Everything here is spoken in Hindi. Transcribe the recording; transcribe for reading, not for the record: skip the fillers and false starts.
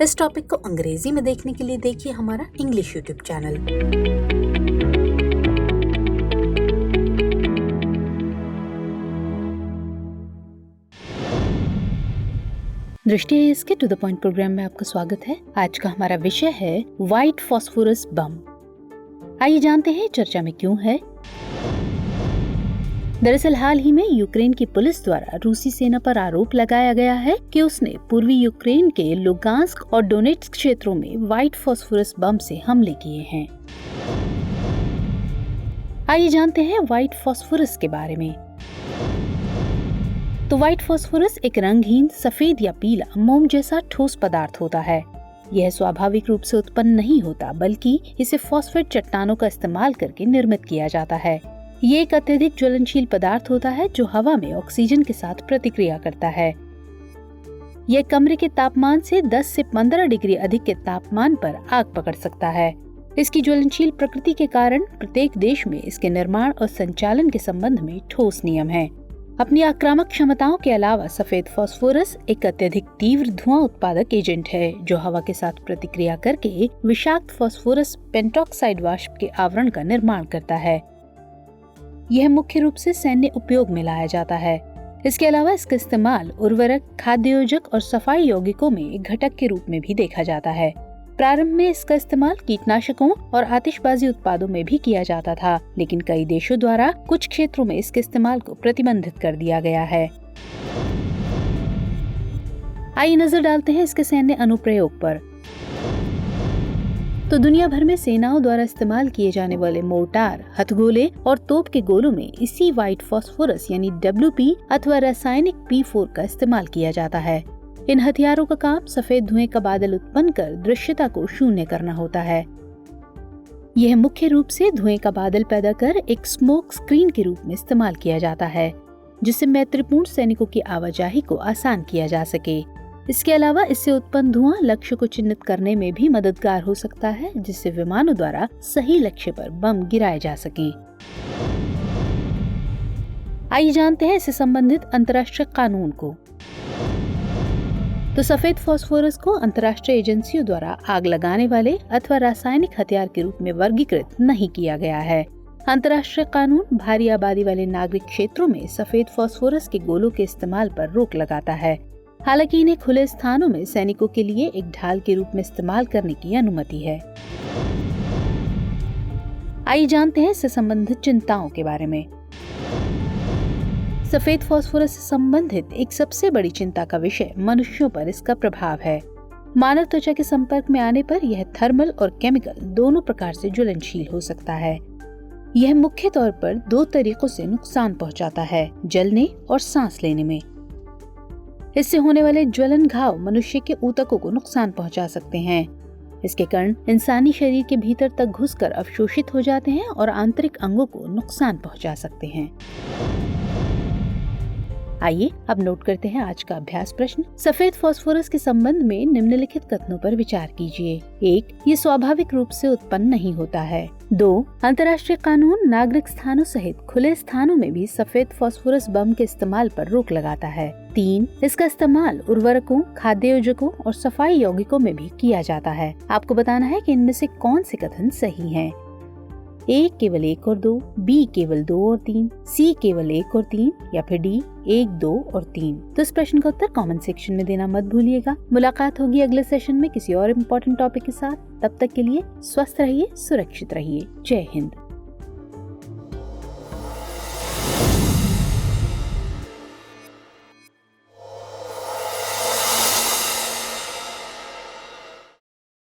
इस टॉपिक को अंग्रेजी में देखने के लिए देखिए हमारा इंग्लिश यूट्यूब चैनल। दृष्टि इसके टू द पॉइंट प्रोग्राम में आपका स्वागत है। आज का हमारा विषय है व्हाइट फॉस्फोरस बम। आइए जानते हैं चर्चा में क्यों है। दरअसल हाल ही में यूक्रेन की पुलिस द्वारा रूसी सेना पर आरोप लगाया गया है कि उसने पूर्वी यूक्रेन के लुगांस्क और डोनेट्स्क क्षेत्रों में व्हाइट फॉस्फोरस बम से हमले किए हैं। आइए जानते हैं व्हाइट फॉस्फोरस के बारे में। तो व्हाइट फॉस्फोरस एक रंगहीन सफेद या पीला मोम जैसा ठोस पदार्थ होता है। यह स्वाभाविक रूप से उत्पन्न नहीं होता, बल्कि इसे फॉस्फेट चट्टानों का इस्तेमाल करके निर्मित किया जाता है। ये एक अत्यधिक ज्वलनशील पदार्थ होता है जो हवा में ऑक्सीजन के साथ प्रतिक्रिया करता है। यह कमरे के तापमान से 10 से 15 डिग्री अधिक के तापमान पर आग पकड़ सकता है। इसकी ज्वलनशील प्रकृति के कारण प्रत्येक देश में इसके निर्माण और संचालन के संबंध में ठोस नियम हैं। अपनी आक्रामक क्षमताओं के अलावा सफेद फॉस्फोरस एक अत्यधिक तीव्र धुआं उत्पादक एजेंट है जो हवा के साथ प्रतिक्रिया करके विषाक्त फॉस्फोरस पेंटॉक्साइड वाष्प के आवरण का निर्माण करता है। यह मुख्य रूप से सैन्य उपयोग में लाया जाता है। इसके अलावा इसका इस्तेमाल उर्वरक, खाद्य योजक और सफाई यौगिकों में एक घटक के रूप में भी देखा जाता है। प्रारंभ में इसका इस्तेमाल कीटनाशकों और आतिशबाजी उत्पादों में भी किया जाता था, लेकिन कई देशों द्वारा कुछ क्षेत्रों में इसके इस्तेमाल को प्रतिबंधित कर दिया गया है। आइए नजर डालते हैं इसके सैन्य अनुप्रयोग पर। तो दुनिया भर में सेनाओं द्वारा इस्तेमाल किए जाने वाले मोर्टार, हथगोले और तोप के गोलों में इसी व्हाइट फॉस्फोरस यानी WP अथवा रासायनिक P4 का इस्तेमाल किया जाता है। इन हथियारों का काम सफेद धुएं का बादल उत्पन्न कर दृश्यता को शून्य करना होता है। यह मुख्य रूप से धुएं का बादल पैदा कर एक स्मोक स्क्रीन के रूप में इस्तेमाल किया जाता है, जिससे मैत्रीपूर्ण सैनिकों की आवाजाही को आसान किया जा सके। इसके अलावा इससे उत्पन्न धुआं लक्ष्य को चिन्हित करने में भी मददगार हो सकता है, जिससे विमानों द्वारा सही लक्ष्य पर बम गिराए जा सके। आइए जानते हैं इससे संबंधित अंतर्राष्ट्रीय कानून को। तो सफेद फॉस्फोरस को अंतर्राष्ट्रीय एजेंसियों द्वारा आग लगाने वाले अथवा रासायनिक हथियार के रूप में वर्गीकृत नहीं किया गया है। अंतर्राष्ट्रीय कानून भारी आबादी वाले नागरिक क्षेत्रों में सफेद फॉस्फोरस के गोलों के इस्तेमाल पर रोक लगाता है। हालांकि इन्हें खुले स्थानों में सैनिकों के लिए एक ढाल के रूप में इस्तेमाल करने की अनुमति है। आइए जानते हैं इससे संबंधित चिंताओं के बारे में। सफेद फॉस्फोरस से संबंधित एक सबसे बड़ी चिंता का विषय मनुष्यों पर इसका प्रभाव है। मानव त्वचा के संपर्क में आने पर यह थर्मल और केमिकल दोनों प्रकार से ज्वलनशील हो सकता है। यह मुख्य तौर पर 2 तरीकों से नुकसान पहुंचाता है, जलने और सांस लेने में। इससे होने वाले ज्वलन घाव मनुष्य के ऊतकों को नुकसान पहुंचा सकते हैं। इसके कण इंसानी शरीर के भीतर तक घुसकर अवशोषित हो जाते हैं और आंतरिक अंगों को नुकसान पहुंचा सकते हैं। आइए अब नोट करते हैं आज का अभ्यास प्रश्न। सफेद फॉस्फोरस के संबंध में निम्नलिखित कथनों पर विचार कीजिए। 1. ये स्वाभाविक रूप से उत्पन्न नहीं होता है। 2. अंतर्राष्ट्रीय कानून नागरिक स्थानों सहित खुले स्थानों में भी सफेद फॉस्फोरस बम के इस्तेमाल पर रोक लगाता है। 3. इसका इस्तेमाल उर्वरकों, खाद्य योजकों और सफाई यौगिकों में भी किया जाता है। आपको बताना है कि इनमें से कौन से कथन सही हैं। A केवल 1 और 2, B केवल 2 और 3, C केवल 1 और 3 या फिर D 1, 2 और 3। तो इस प्रश्न का उत्तर कमेंट सेक्शन में देना मत भूलिएगा। मुलाकात होगी अगले सेशन में किसी और इम्पोर्टेंट टॉपिक के साथ। तब तक के लिए स्वस्थ रहिए, सुरक्षित रहिए। जय हिंद।